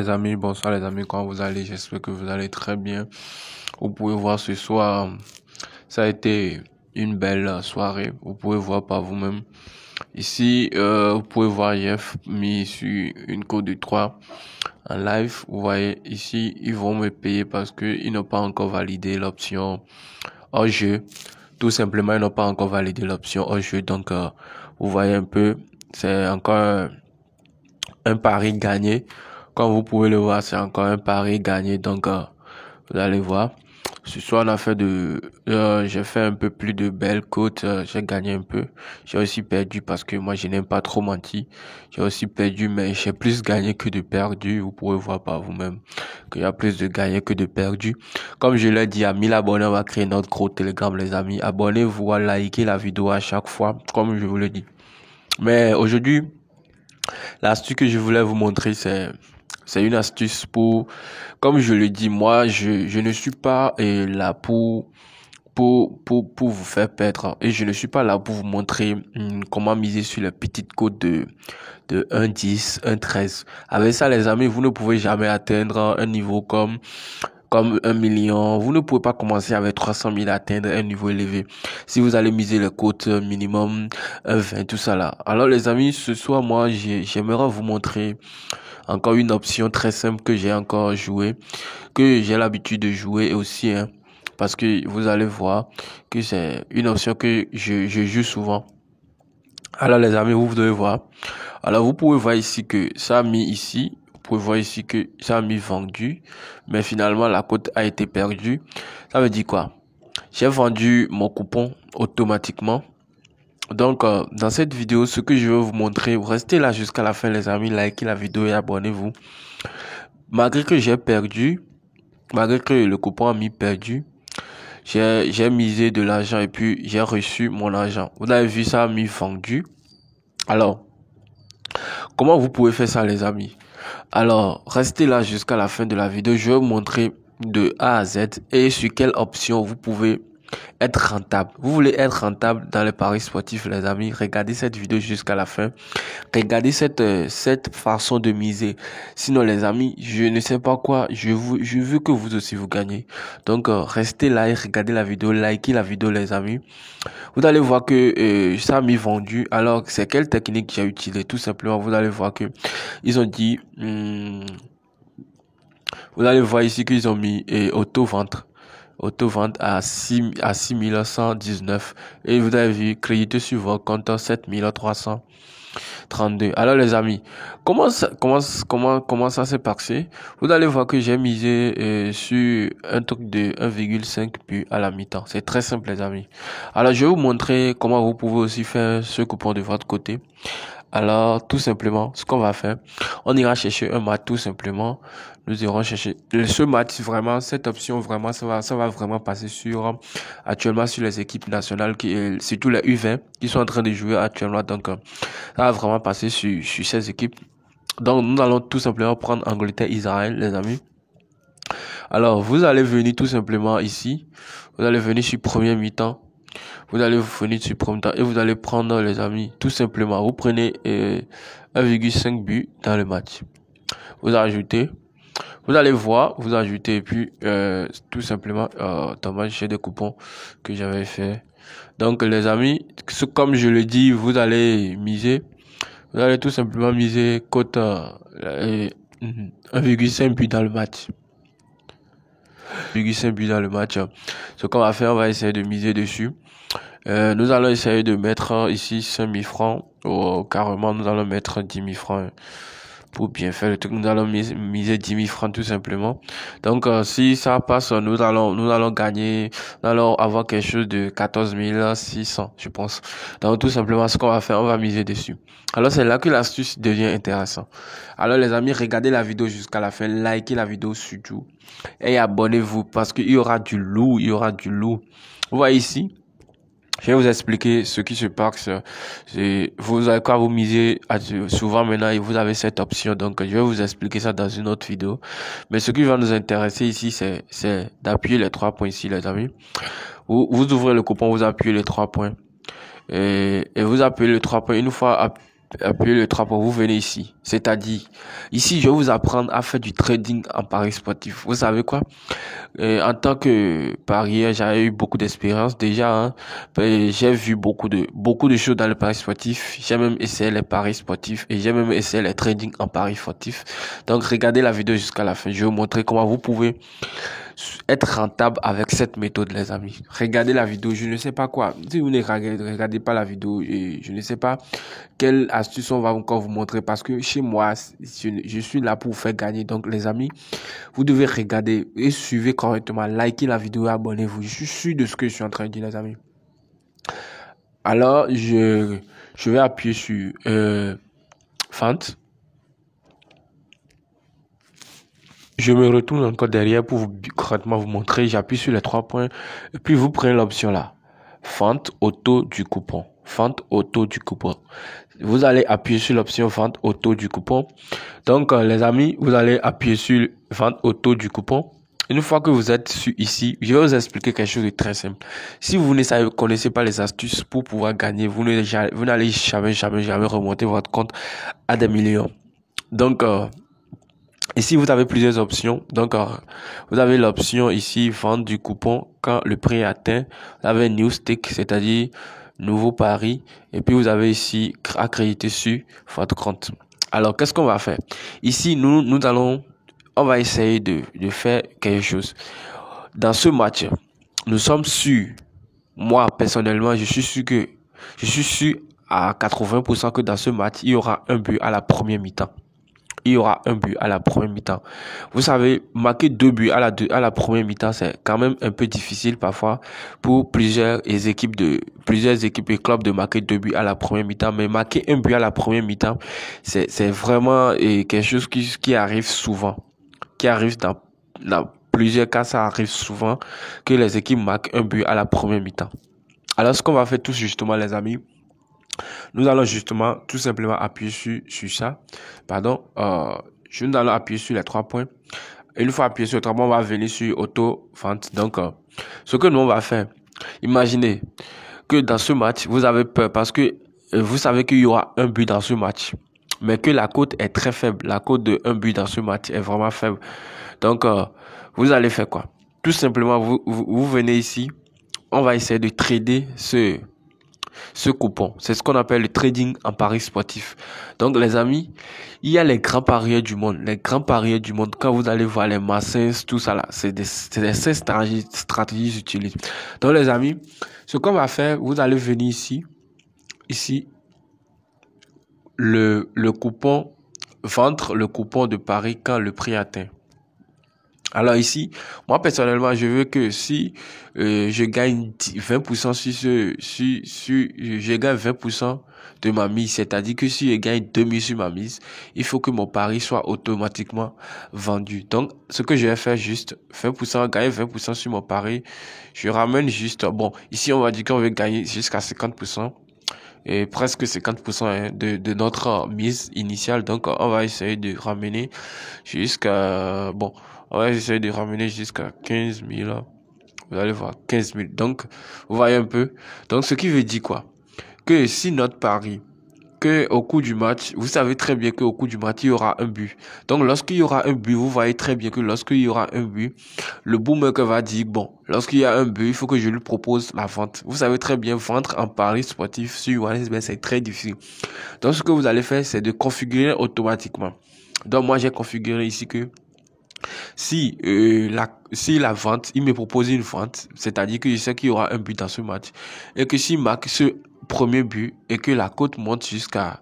les amis, bonsoir les amis, comment vous allez? J'espère que vous allez très bien. Vous pouvez voir ce soir, ça a été une belle soirée. Vous pouvez voir par vous-même. Ici, vous pouvez voir, j'ai mis sur une cote de 3 en live. Vous voyez, ici, ils vont me payer parce qu'ils n'ont pas encore validé l'option hors jeu. Tout simplement, ils n'ont pas encore validé l'option hors jeu. Donc, vous voyez un peu, c'est encore un pari gagné. Comme vous pouvez le voir, c'est encore un pari gagné. Donc, vous allez voir. Ce soir, j'ai fait un peu plus de belles cotes. J'ai gagné un peu. J'ai aussi perdu parce que moi, je n'aime pas trop mentir. J'ai aussi perdu, mais j'ai plus gagné que de perdu. Vous pouvez voir par vous-même qu'il y a plus de gagné que de perdu. Comme je l'ai dit, à 1000 abonnés, on va créer notre gros Telegram, les amis. Abonnez-vous, likez la vidéo à chaque fois, comme je vous le dis. Mais aujourd'hui, l'astuce que je voulais vous montrer, c'est une astuce comme je le dis, moi, je ne suis pas là pour vous faire perdre. Et je ne suis pas là pour vous montrer comment miser sur les petites cotes de 1,10, 1,13. Avec ça, les amis, vous ne pouvez jamais atteindre un niveau comme 1 million. Vous ne pouvez pas commencer avec 300 000 atteindre un niveau élevé. Si vous allez miser les cotes minimum 1,20, tout ça là. Alors les amis, ce soir, moi, j'aimerais vous montrer encore une option très simple que j'ai encore joué, que j'ai l'habitude de jouer aussi, hein, parce que vous allez voir que c'est une option que je joue souvent. Alors les amis, vous devez voir. Alors vous pouvez voir ici que ça a mis ici. Vous pouvez voir ici que ça a mis vendu, mais finalement la cote a été perdue. Ça veut dire quoi? J'ai vendu mon coupon automatiquement. Donc dans cette vidéo, ce que je vais vous montrer, vous restez là jusqu'à la fin les amis, likez la vidéo et abonnez-vous. Malgré que j'ai perdu, malgré que le coupon a mis perdu, j'ai misé de l'argent et puis j'ai reçu mon argent. Vous avez vu, ça a mis vendu. Alors, comment vous pouvez faire ça les amis? Alors, restez là jusqu'à la fin de la vidéo. Je vais vous montrer de A à Z et sur quelle option vous pouvez être rentable. Vous voulez être rentable dans les paris sportifs, les amis, regardez cette vidéo jusqu'à la fin. Regardez cette façon de miser. Sinon, les amis, je ne sais pas quoi. Je veux que vous aussi vous gagnez. Donc, restez là et regardez la vidéo. Likez la vidéo, les amis. Vous allez voir que ça a mis vendu. Alors, c'est quelle technique j'ai utilisé? Tout simplement, vous allez voir que ils ont dit... vous allez voir ici qu'ils ont mis auto-vente à 6119 et vous avez vu crédité sur votre compte 7332. Alors les amis, comment ça s'est passé? Vous allez voir que j'ai misé sur un truc de 1,5 but à la mi-temps. C'est très simple les amis. Alors je vais vous montrer comment vous pouvez aussi faire ce coupon de votre côté. Alors, tout simplement, ce qu'on va faire, on ira chercher un match, tout simplement. Nous irons chercher ce match, vraiment, cette option, vraiment, ça va vraiment passer actuellement sur les équipes nationales, surtout les U20, qui sont en train de jouer actuellement. Donc, ça va vraiment passer sur ces équipes. Donc, nous allons tout simplement prendre Angleterre-Israël, les amis. Alors, vous allez venir tout simplement ici. Vous allez venir sur premier mi-temps. Vous allez vous venir sur premier temps et vous allez prendre les amis, tout simplement, vous prenez 1,5 but dans le match. Vous ajoutez, vous allez voir, vous ajoutez et puis tout simplement, dommage, j'ai des coupons que j'avais fait. Donc les amis, comme je le dis, vous allez tout simplement miser cote 1,5 but dans le match. 1,5 but dans le match. Ce qu'on va faire, on va essayer de miser dessus. Nous allons essayer de mettre ici 5000 francs. Carrément, nous allons mettre 10 000 francs pour bien faire le truc. Nous allons miser 10 000 francs tout simplement. Donc, si ça passe, nous allons gagner, nous allons avoir quelque chose de 14 600, je pense. Donc, tout simplement, ce qu'on va faire, on va miser dessus. Alors, c'est là que l'astuce devient intéressante. Alors, les amis, regardez la vidéo jusqu'à la fin, likez la vidéo surtout et abonnez-vous parce qu'il y aura du lourd, Vous voyez ici, je vais vous expliquer ce qui se passe. Vous avez quand vous misez souvent maintenant et vous avez cette option. Donc, je vais vous expliquer ça dans une autre vidéo. Mais ce qui va nous intéresser ici, c'est d'appuyer les 3 points ici, les amis. Vous ouvrez le coupon, vous appuyez les 3 points. Et vous appuyez les 3 points. Une fois appuyé les 3 points, vous venez ici. C'est-à-dire, ici, je vais vous apprendre à faire du trading en paris sportif. Vous savez quoi? En tant que parieur, j'avais eu beaucoup d'expérience déjà. Hein. J'ai vu beaucoup de choses dans le paris sportif. J'ai même essayé les paris sportifs et j'ai même essayé les trading en paris sportif. Donc, regardez la vidéo jusqu'à la fin. Je vais vous montrer comment vous pouvez être rentable avec cette méthode, les amis. Regardez la vidéo, je ne sais pas quoi. Si vous ne regardez pas la vidéo, je ne sais pas quelle astuce on va encore vous montrer parce que chez moi, je suis là pour vous faire gagner. Donc, les amis, vous devez regarder et suivre correctement, liker la vidéo et abonnez-vous. Je suis sûr de ce que je suis en train de dire, les amis. Alors, je vais appuyer sur Font. Je me retourne encore derrière pour correctement vous montrer. J'appuie sur les 3 points. Et puis, vous prenez l'option là. Vente auto du coupon. Vente auto du coupon. Vous allez appuyer sur l'option vente auto du coupon. Donc, les amis, vous allez appuyer sur vente auto du coupon. Une fois que vous êtes ici, je vais vous expliquer quelque chose de très simple. Si vous ne connaissez pas les astuces pour pouvoir gagner, vous n'allez jamais remonter votre compte à des millions. Donc, ici, vous avez plusieurs options. Donc, vous avez l'option ici, vente du coupon quand le prix est atteint. Vous avez New Stake, c'est-à-dire nouveau pari. Et puis, vous avez ici, accréditer sur votre compte. Alors, qu'est-ce qu'on va faire? Ici, on va essayer de faire quelque chose. Dans ce match, nous sommes sûrs, moi, personnellement, je suis sûr à 80% que dans ce match, il y aura un but à la première mi-temps. Il y aura un but à la première mi-temps. Vous savez, marquer 2 buts à la première mi-temps, c'est quand même un peu difficile parfois pour plusieurs équipes et clubs de marquer 2 buts à la première mi-temps. Mais marquer un but à la première mi-temps, c'est vraiment quelque chose qui arrive souvent. Qui arrive dans plusieurs cas, ça arrive souvent que les équipes marquent un but à la première mi-temps. Alors, ce qu'on va faire tout justement, les amis, nous allons justement tout simplement appuyer sur ça. Pardon. Nous allons appuyer sur les 3 points. Et une fois appuyé sur les 3 points, on va venir sur auto-vente. Donc, ce que nous, on va faire, imaginez que dans ce match, vous avez peur parce que vous savez qu'il y aura un but dans ce match. Mais que la cote est très faible. La cote de un but dans ce match est vraiment faible. Donc, vous allez faire quoi? Tout simplement, vous venez ici. On va essayer de trader ce coupon. C'est ce qu'on appelle le trading en paris sportif. Donc, les amis, il y a les grands parieurs du monde. Les grands parieurs du monde, quand vous allez voir les Massins, tout ça là, c'est des stratégies utilisées. Donc, les amis, ce qu'on va faire, vous allez venir ici, le coupon, vendre le coupon de pari quand le prix atteint. Alors ici, moi personnellement, je veux que si je gagne 20% je gagne 20% de ma mise, c'est-à-dire que si je gagne 2000 sur ma mise, il faut que mon pari soit automatiquement vendu. Donc, ce que je vais faire juste 20%, gagner 20% sur mon pari, je ramène juste, bon, ici on va dire qu'on veut gagner jusqu'à 50%. Et presque 50% hein, de notre mise initiale. Donc, on va essayer de ramener jusqu'à, bon, on va essayer de ramener jusqu'à 15 000. Vous allez voir, 15 000. Donc, vous voyez un peu. Donc, ce qui veut dire quoi? Que si notre pari, que au cours du match, vous savez très bien qu'au cours du match, il y aura un but. Donc, lorsqu'il y aura un but, vous voyez très bien que lorsqu'il y aura un but, le bookmaker va dire, bon, lorsqu'il y a un but, il faut que je lui propose la vente. Vous savez très bien, vendre en paris sportif sur OneXBet, c'est très difficile. Donc, ce que vous allez faire, c'est de configurer automatiquement. Donc, moi, j'ai configuré ici que si la vente, il me propose une vente, c'est-à-dire que je sais qu'il y aura un but dans ce match, et que s'il marque ce premier but et que la cote monte jusqu'à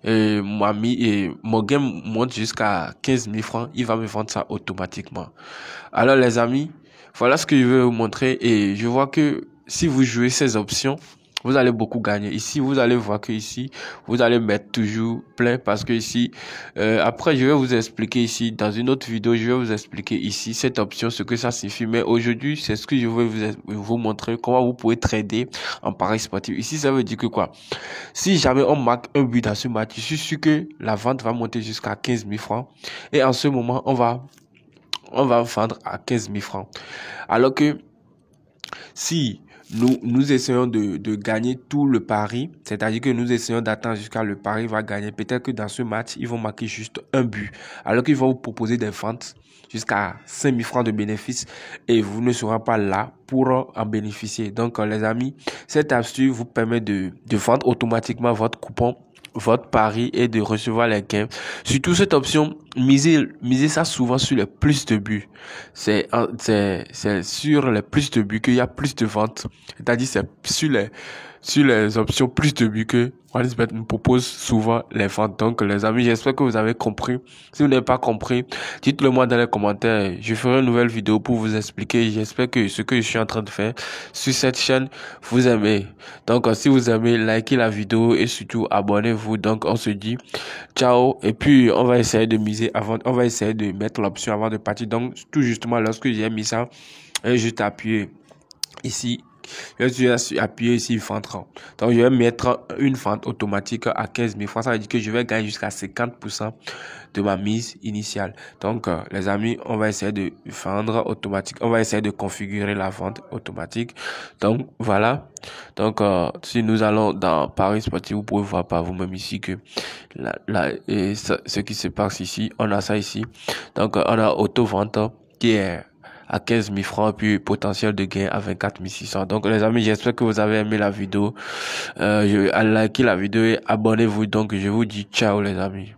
mon game monte jusqu'à 15 000 francs, il va me vendre ça automatiquement. Alors les amis, voilà ce que je vais vous montrer et je vois que si vous jouez ces options, vous allez beaucoup gagner. Ici, vous allez voir que ici, vous allez mettre toujours plein parce que ici, après, je vais vous expliquer ici, dans une autre vidéo, je vais vous expliquer ici cette option, ce que ça signifie. Mais aujourd'hui, c'est ce que je vais vous montrer, comment vous pouvez trader en paris sportif. Ici, ça veut dire que quoi? Si jamais on marque un but dans ce match, je suis sûr que la vente va monter jusqu'à 15 000 francs. Et en ce moment, on va vendre à 15 000 francs. Alors que si nous essayons de gagner tout le pari, c'est-à-dire que nous essayons d'attendre jusqu'à le pari va gagner. Peut-être que dans ce match, ils vont marquer juste un but, alors qu'ils vont vous proposer des ventes jusqu'à 5 000 francs de bénéfices et vous ne serez pas là pour en bénéficier. Donc, les amis, cette astuce vous permet de vendre automatiquement votre coupon, votre pari et de recevoir les gains. Surtout cette option, misez ça souvent sur les plus de buts. C'est sur les plus de buts qu'il y a plus de ventes. C'est-à-dire c'est sur les options plus de buts que OneXBet nous propose souvent les ventes. Donc les amis, j'espère que vous avez compris. Si vous n'avez pas compris, dites-le moi dans les commentaires. Je ferai une nouvelle vidéo pour vous expliquer. J'espère que ce que je suis en train de faire sur cette chaîne, vous aimez. Donc si vous aimez, likez la vidéo et surtout abonnez-vous. Donc on se dit ciao. Et puis on va essayer de miser avant, on va essayer de mettre l'option avant de partir. Donc tout justement lorsque j'ai mis ça, j'ai juste appuyé ici. Je vais appuyer ici vente. Donc je vais mettre une vente automatique à 15 000 francs. Ça veut dire que je vais gagner jusqu'à 50% de ma mise initiale. Donc les amis, on va essayer de vendre automatique. On va essayer de configurer la vente automatique. Donc voilà. Donc si nous allons dans Paris Sportif, vous pouvez voir par vous-même ici que ce qui se passe ici, on a ça ici. Donc on a auto-vente qui est à 15 000 francs, puis potentiel de gain à 24 600. Donc les amis, j'espère que vous avez aimé la vidéo. Likez la vidéo et abonnez-vous. Donc je vous dis ciao les amis.